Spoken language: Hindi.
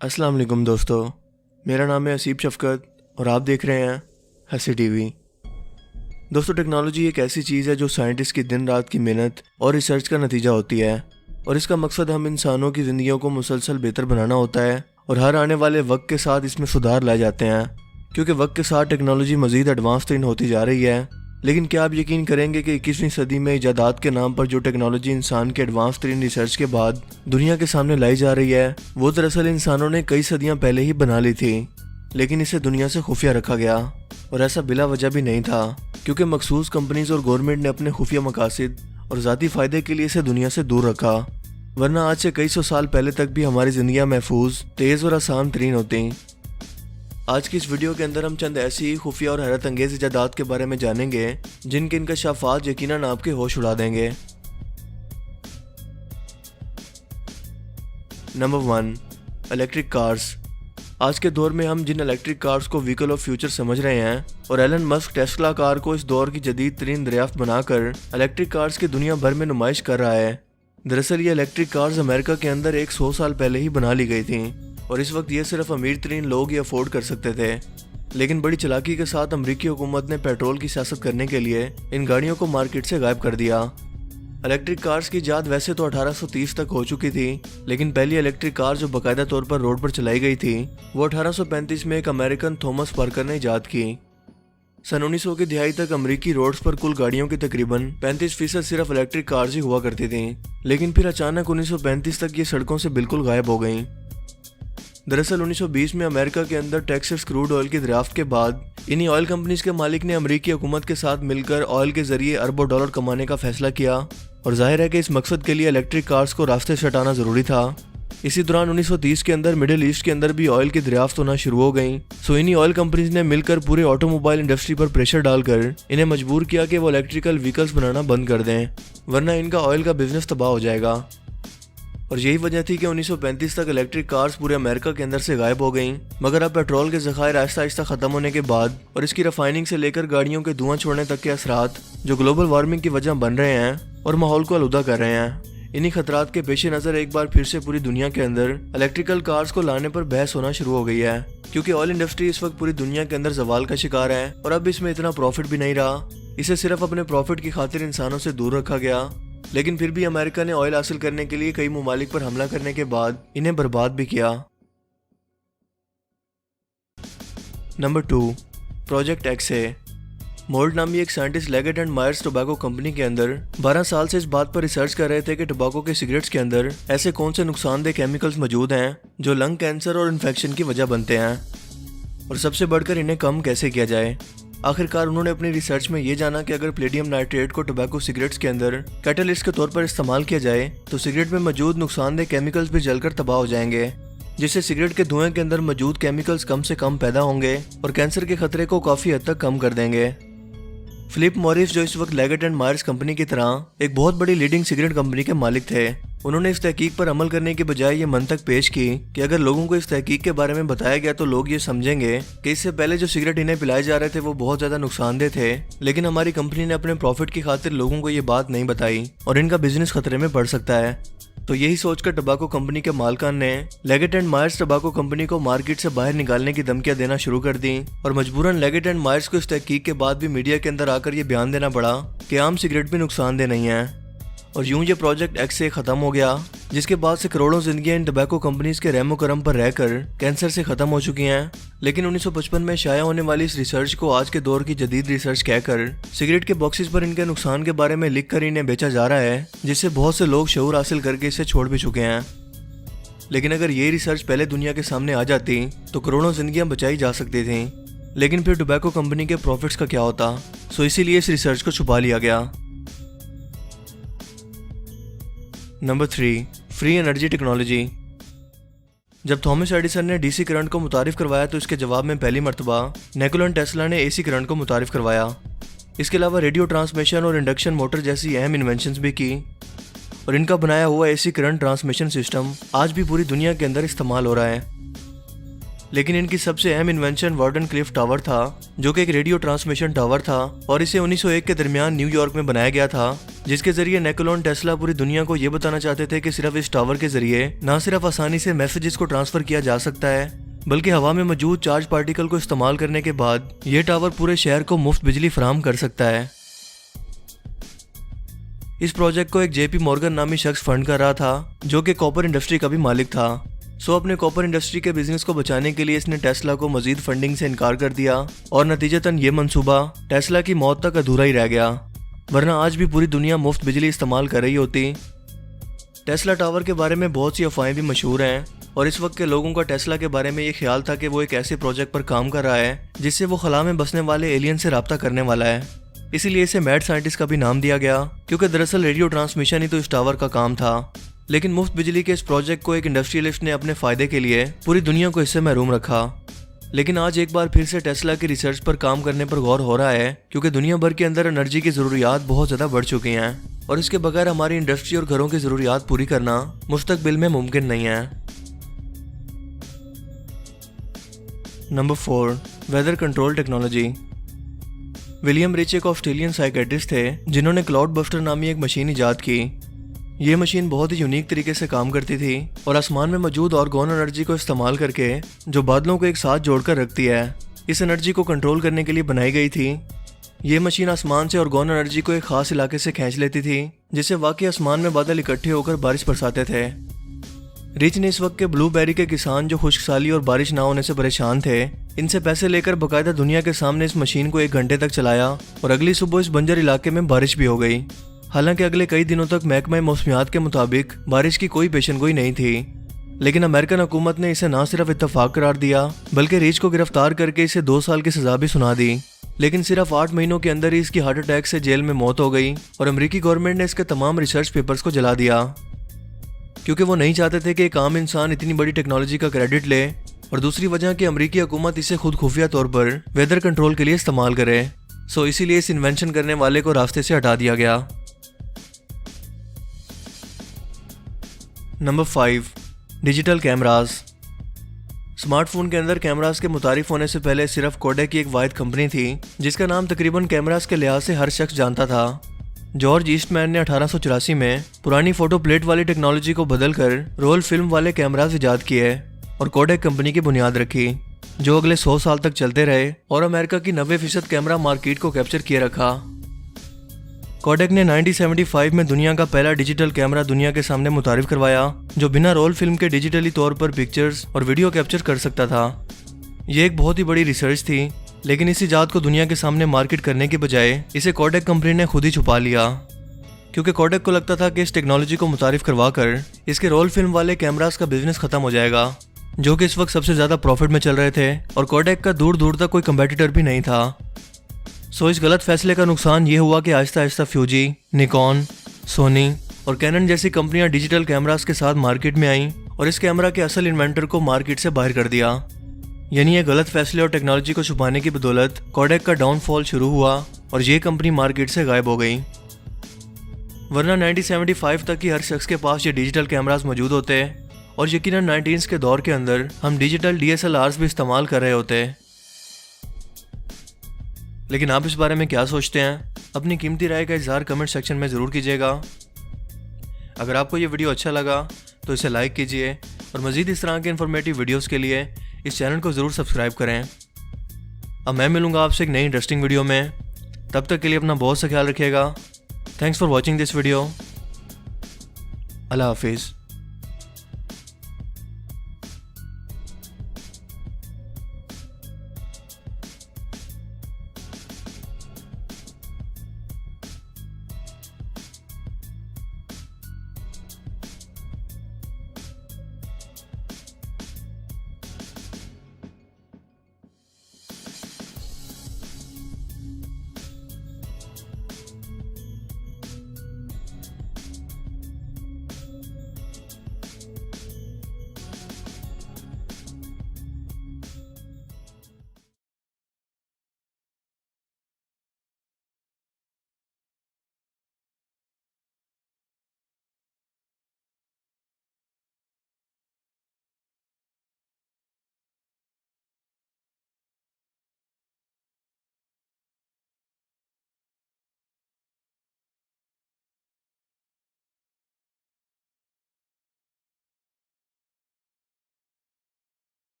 अस्सलाम वालेकुम दोस्तों, मेरा नाम है असीब शफ़क़त और आप देख रहे हैं हसी टीवी। दोस्तों, टेक्नोलॉजी एक ऐसी चीज़ है जो साइंटिस्ट की दिन रात की मेहनत और रिसर्च का नतीजा होती है और इसका मकसद हम इंसानों की ज़िंदगियों को मुसलसल बेहतर बनाना होता है और हर आने वाले वक्त के साथ इसमें सुधार लाए जाते हैं क्योंकि वक्त के साथ टेक्नोलॉजी मज़ीद एडवांस तरीन होती जा रही है। लेकिन क्या आप यकीन करेंगे कि 21वीं सदी में इजादात के नाम पर जो टेक्नोलॉजी इंसान के एडवांस तरीन रिसर्च के बाद दुनिया के सामने लाई जा रही है वो दरअसल इंसानों ने कई सदियां पहले ही बना ली थी, लेकिन इसे दुनिया से खुफिया रखा गया। और ऐसा बिला वजह भी नहीं था, क्योंकि मखसूस कंपनीज और गवर्नमेंट ने अपने खुफिया मकासद और ज़ाती फ़ायदे के लिए इसे दुनिया से दूर रखा, वरना आज से कई सौ साल पहले तक भी हमारी ज़िंदगियाँ महफूज, तेज़ और आसान तरीन होती। आज की इस वीडियो के अंदर हम चंद ऐसी ही खुफिया और हैरत अंगेज इजादात के बारे में जानेंगे जिनके इंकशाफात यकीनन आपके होश उड़ा देंगे। Number 1, electric cars. आज के दौर में हम जिन इलेक्ट्रिक कार्स को व्हीकल ऑफ फ्यूचर समझ रहे हैं और एलन मस्क टेस्ला कार को इस दौर की जदीद तरीन दरियाफ्त बनाकर इलेक्ट्रिक कार्स की दुनिया भर में नुमाइश कर रहा है। दरअसल ये इलेक्ट्रिक कार्स अमेरिका के अंदर 100 साल पहले ही बना ली गई थी और इस वक्त ये सिर्फ अमीर तरीन लोग ही अफोर्ड कर सकते थे। लेकिन बड़ी चालाकी के साथ अमरीकी हुकूमत ने पेट्रोल की सियासत करने के लिए इन गाड़ियों को मार्केट से गायब कर दिया। इलेक्ट्रिक कार्स की इजाद वैसे तो 1830 तक हो चुकी थी, लेकिन पहली इलेक्ट्रिक कार जो बाकायदा तौर पर रोड पर चलाई गई थी वो 1835 में एक अमेरिकन थॉमस पार्कर ने इजाद की। सन 1900 की दिहाई तक अमरीकी रोड्स पर कुल गाड़ियों की तकरीबन 35% सिर्फ इलेक्ट्रिक कार्स ही हुआ करती थी, लेकिन फिर अचानक 1935 तक ये सड़कों से बिल्कुल गायब हो गईं। दरअसल 1920 में अमेरिका के अंदर टेक्सास क्रूड ऑयल की दरियाफ्त के बाद इन्हीं ऑयल कंपनीज के मालिक ने अमरीकी हुकूमत के साथ मिलकर ऑयल के जरिए अरबों डॉलर कमाने का फैसला किया और जाहिर है कि इस मकसद के लिए इलेक्ट्रिक कार्स को रास्ते से हटाना जरूरी था। इसी दौरान 1930 के अंदर मिडिल ईस्ट के अंदर भी ऑयल की दरियाफ्त होना शुरू हो गई। सो इन्हीं ऑयल कंपनीज ने मिलकर पूरे ऑटोमोबाइल इंडस्ट्री पर प्रेशर डालकर इन्हें मजबूर किया कि वो इलेक्ट्रिकल व्हीकल्स बनाना बंद कर दें, वरना इनका ऑयल का बिजनेस तबाह हो जाएगा। और यही वजह थी कि 1935 तक इलेक्ट्रिक कार्स पूरे अमेरिका के अंदर से गायब हो गईं। मगर अब पेट्रोल के ज़खायर आहिस्ता आहिस्ता ख़त्म होने के बाद और इसकी रिफाइनिंग से लेकर गाड़ियों के धुआं छोड़ने तक के असरात जो ग्लोबल वार्मिंग की वजह बन रहे हैं और माहौल को आलूदा कर रहे हैं, इन्हीं खतरात के पेश नज़र एक बार फिर से पूरी दुनिया के अंदर इलेक्ट्रिकल कार्स को लाने पर बहस होना शुरू हो गई है, क्योंकि ऑयल इंडस्ट्री इस वक्त पूरी दुनिया के अंदर जवाल का शिकार है और अब इसमें इतना प्रॉफिट भी नहीं रहा। इसे सिर्फ अपने प्रॉफिट की खातिर इंसानों से दूर रखा गया, लेकिन फिर भी अमेरिका ने ऑयल हासिल करने के लिए कई ममालिक पर हमला करने के बाद इन्हें बर्बाद भी किया। नंबर 2, प्रोजेक्ट एक्से। मोल्ड नामी एक scientist Liggett and Myers tobacco company के अंदर 12 साल से इस बात पर रिसर्च कर रहे थे कि टोबैको के सिगरेट्स के अंदर ऐसे कौन से नुकसानदेह केमिकल्स मौजूद हैं जो लंग कैंसर और इन्फेक्शन की वजह बनते हैं और सबसे बढ़कर इन्हें कम कैसे किया जाए। आखिरकार उन्होंने अपनी रिसर्च में ये जाना कि अगर प्लेटियम नाइट्रेट को टोबैको सिगरेट्स के अंदर कैटलिस्ट के तौर पर इस्तेमाल किया जाए तो सिगरेट में मौजूद नुकसानदेह केमिकल्स भी जलकर तबाह हो जाएंगे, जिससे सिगरेट के धुएं के अंदर मौजूद केमिकल्स कम से कम पैदा होंगे और कैंसर के खतरे को काफ़ी हद तक कम कर देंगे। फिलिप मॉरिस, जो इस वक्त लेगेट एंड मायर्स कंपनी की तरह एक बहुत बड़ी लीडिंग सिगरेट कंपनी के मालिक थे, उन्होंने इस तहकीक पर अमल करने के बजाय ये मंतक पेश की कि अगर लोगों को इस तहकीक के बारे में बताया गया तो लोग ये समझेंगे कि इससे पहले जो सिगरेट इन्हें पिलाए जा रहे थे वो बहुत ज़्यादा नुकसानदेह थे, लेकिन हमारी कंपनी ने अपने प्रॉफिट की खातिर लोगों को ये बात नहीं बताई और इनका बिजनेस खतरे में पड़ सकता है। तो यही सोचकर टोबैको कंपनी के मालिकान ने Liggett and Myers tobacco company को मार्केट से बाहर निकालने की धमकियां देना शुरू कर दी और मजबूरन लेगेट एंड मायर्स को इस तहकीक के बाद भी मीडिया के अंदर आकर ये बयान देना पड़ा कि आम सिगरेट भी नुकसानदेह नहीं है। और यूं ये प्रोजेक्ट एक्से खत्म हो गया, जिसके बाद से करोड़ों जिंदगियां इन टोबैको कंपनीज के रहमो करम पर रहकर कैंसर से खत्म हो चुकी हैं। लेकिन 1955 में शाया होने वाली इस रिसर्च को आज के दौर की जदीद रिसर्च कहकर सिगरेट के बॉक्सेस पर इनके नुकसान के बारे में लिखकर इन्हें बेचा जा रहा है, जिससे बहुत से लोग शऊर हासिल करके इसे छोड़ भी चुके हैं। लेकिन अगर ये रिसर्च पहले दुनिया के सामने आ जाती तो करोड़ों जिंदगियां बचाई जा सकती थी, लेकिन फिर टोबैको कंपनी के प्रॉफिट्स का क्या होता। सो इसीलिए इस रिसर्च को छुपा लिया गया। Number 3, free energy technology. जब थॉमस एडिसन ने डीसी करंट को मुतारिफ करवाया तो इसके जवाब में पहली मरतबा निकोला टेस्ला ने एसी करंट को मुतारिफ करवाया। इसके अलावा रेडियो ट्रांसमिशन और इंडक्शन मोटर जैसी अहम इन्वेंशंस भी की और इनका बनाया हुआ एसी करंट ट्रांसमिशन सिस्टम आज भी पूरी दुनिया के अंदर इस्तेमाल हो रहा है। लेकिन इनकी सबसे अहम इन्वेंशन वार्डन क्लिफ टावर था, जो कि एक रेडियो ट्रांसमिशन टावर था और इसे 1901 के दरमियान न्यूयॉर्क में बनाया गया था जिसके जरिए निकोला टेस्ला पूरी दुनिया को ये बताना चाहते थे कि सिर्फ इस टावर के जरिए न सिर्फ आसानी से मैसेजेस को ट्रांसफर किया जा सकता है, बल्कि हवा में मौजूद चार्ज पार्टिकल को इस्तेमाल करने के बाद ये टावर पूरे शहर को मुफ्त बिजली फराहम कर सकता है। इस प्रोजेक्ट को एक जेपी मॉर्गन नामी शख्स फंड कर रहा था, जो कि कॉपर इंडस्ट्री का भी मालिक था। अपने कॉपर इंडस्ट्री के बिजनेस को बचाने के लिए इसने टेस्ला को मजीद फंडिंग से इनकार कर दिया और नतीजतन ये मंसूबा टेस्ला की मौत तक अधूरा ही रह गया, वरना आज भी पूरी दुनिया मुफ्त बिजली इस्तेमाल कर रही होती। टेस्ला टावर के बारे में बहुत सी अफवाहें भी मशहूर हैं और इस वक्त के लोगों का टेस्ला के बारे में ये ख्याल था कि वो एक ऐसे प्रोजेक्ट पर काम कर रहा है जिससे वो खला में बसने वाले एलियन से रब्ता करने वाला है। इसीलिए इसे मैड साइंटिस्ट का भी नाम दिया गया, क्योंकि दरअसल रेडियो ट्रांसमिशन ही तो इस टावर का काम था। लेकिन मुफ्त बिजली के इस प्रोजेक्ट को एक इंडस्ट्रियलिस्ट ने अपने फायदे के लिए पूरी दुनिया को इससे महरूम रखा। लेकिन आज एक बार फिर से टेस्ला की रिसर्च पर काम करने पर गौर हो रहा है, क्योंकि दुनिया भर के अंदर एनर्जी की ज़रूरियात बहुत ज़्यादा बढ़ चुकी हैं और इसके बगैर हमारी इंडस्ट्री और घरों की ज़रूरियात पूरी करना मुस्तकबिल में मुमकिन नहीं है। Number 4, weather control technology. William Reich एक ऑस्ट्रेलियन साइकेट्रिस्ट थे जिन्होंने क्लाउड बस्टर नामी एक मशीन इजाद की। ये मशीन बहुत ही यूनिक तरीके से काम करती थी और आसमान में मौजूद ऑर्गन एनर्जी को इस्तेमाल करके जो बादलों को एक साथ जोड़कर रखती है, इस एनर्जी को कंट्रोल करने के लिए बनाई गई थी। ये मशीन आसमान से ऑर्गन एनर्जी को एक खास इलाके से खींच लेती थी, जिससे वाकई आसमान में बादल इकट्ठे होकर बारिश बरसाते थे। रिच ने इस वक्त के ब्लूबेरी के किसान जो खुश्कसाली और बारिश ना होने से परेशान थे, इनसे पैसे लेकर बाकायदा दुनिया के सामने इस मशीन को 1 घंटे तक चलाया और अगली सुबह इस बंजर इलाके में बारिश भी हो गई। हालांकि अगले कई दिनों तक महकमा मौसमियात के मुताबिक बारिश की कोई पेशेनगोई नहीं थी, लेकिन अमेरिकन हुकूमत ने इसे ना सिर्फ इत्तफाक करार दिया बल्कि रिच को गिरफ्तार करके इसे 2 साल की सजा भी सुना दी। लेकिन सिर्फ 8 महीनों के अंदर ही इसकी हार्ट अटैक से जेल में मौत हो गई और अमेरिकी गवर्नमेंट ने इसके तमाम रिसर्च पेपर्स को जला दिया, क्योंकि वो नहीं चाहते थे कि एक आम इंसान इतनी बड़ी टेक्नोलॉजी का क्रेडिट ले, और दूसरी वजह कि अमेरिकी हुकूमत इसे खुद खुफिया तौर पर वेदर कंट्रोल के लिए इस्तेमाल करे। इसीलिए इस इन्वेंशन करने वाले को रास्ते से हटा दिया गया। Number 5, digital cameras. स्मार्टफोन के अंदर कैमराज के मुतारिफ होने से पहले सिर्फ कोडेक की एक वाहिद कंपनी थी जिसका नाम तकरीबन कैमराज के लिहाज से हर शख्स जानता था। जॉर्ज ईस्टमैन ने 1884 में पुरानी फोटो प्लेट वाली टेक्नोलॉजी को बदलकर रोल फिल्म वाले कैमराज इजाद किए और कोडेक कंपनी की बुनियाद रखी, जो अगले 100 साल तक चलते रहे और अमेरिका की 90% कैमरा मार्केट को कैप्चर किए रखा। कोडेक ने 1975 में दुनिया का पहला डिजिटल कैमरा दुनिया के सामने मुतारिफ करवाया, जो बिना रोल फिल्म के डिजिटली तौर पर पिक्चर्स और वीडियो कैप्चर कर सकता था। यह एक बहुत ही बड़ी रिसर्च थी, लेकिन इस इजाद को दुनिया के सामने मार्केट करने के बजाय इसे कोडेक कंपनी ने खुद ही छुपा लिया, क्योंकि कोडेक को लगता था कि इस टेक्नोलॉजी को मुतारिफ करवाकर इसके रोल फिल्म वाले कैमरास का बिजनेस खत्म हो जाएगा, जो कि इस वक्त सबसे ज़्यादा प्रॉफिट में चल रहे थे और कोडेक का दूर दूर तक कोई कंपेटिटर भी नहीं था। इस गलत फैसले का नुकसान ये हुआ कि आहिस्ता आहिस्ता फ्यूजी, निकॉन, सोनी और कैनन जैसी कंपनियां डिजिटल कैमरास के साथ मार्केट में आईं और इस कैमरा के असल इन्वेंटर को मार्केट से बाहर कर दिया। यानी ये गलत फैसले और टेक्नोलॉजी को छुपाने की बदौलत कोडेक का डाउनफॉल शुरू हुआ और ये कंपनी मार्केट से गायब हो गई। वरना 1975 तक ही हर शख्स के पास ये डिजिटल कैमरास मौजूद होते और यकीनन 19s के दौर के अंदर हम डिजिटल DSLRs भी इस्तेमाल कर रहे होते। लेकिन आप इस बारे में क्या सोचते हैं? अपनी कीमती राय का इज़हार कमेंट सेक्शन में ज़रूर कीजिएगा। अगर आपको ये वीडियो अच्छा लगा तो इसे लाइक कीजिए और मज़ीद इस तरह के इन्फॉर्मेटिव वीडियोस के लिए इस चैनल को ज़रूर सब्सक्राइब करें। अब मैं मिलूँगा आपसे एक नई इंटरेस्टिंग वीडियो में। तब तक के लिए अपना बहुत सा ख्याल रखिएगा। Thanks for watching this video. अल्लाह हाफिज़।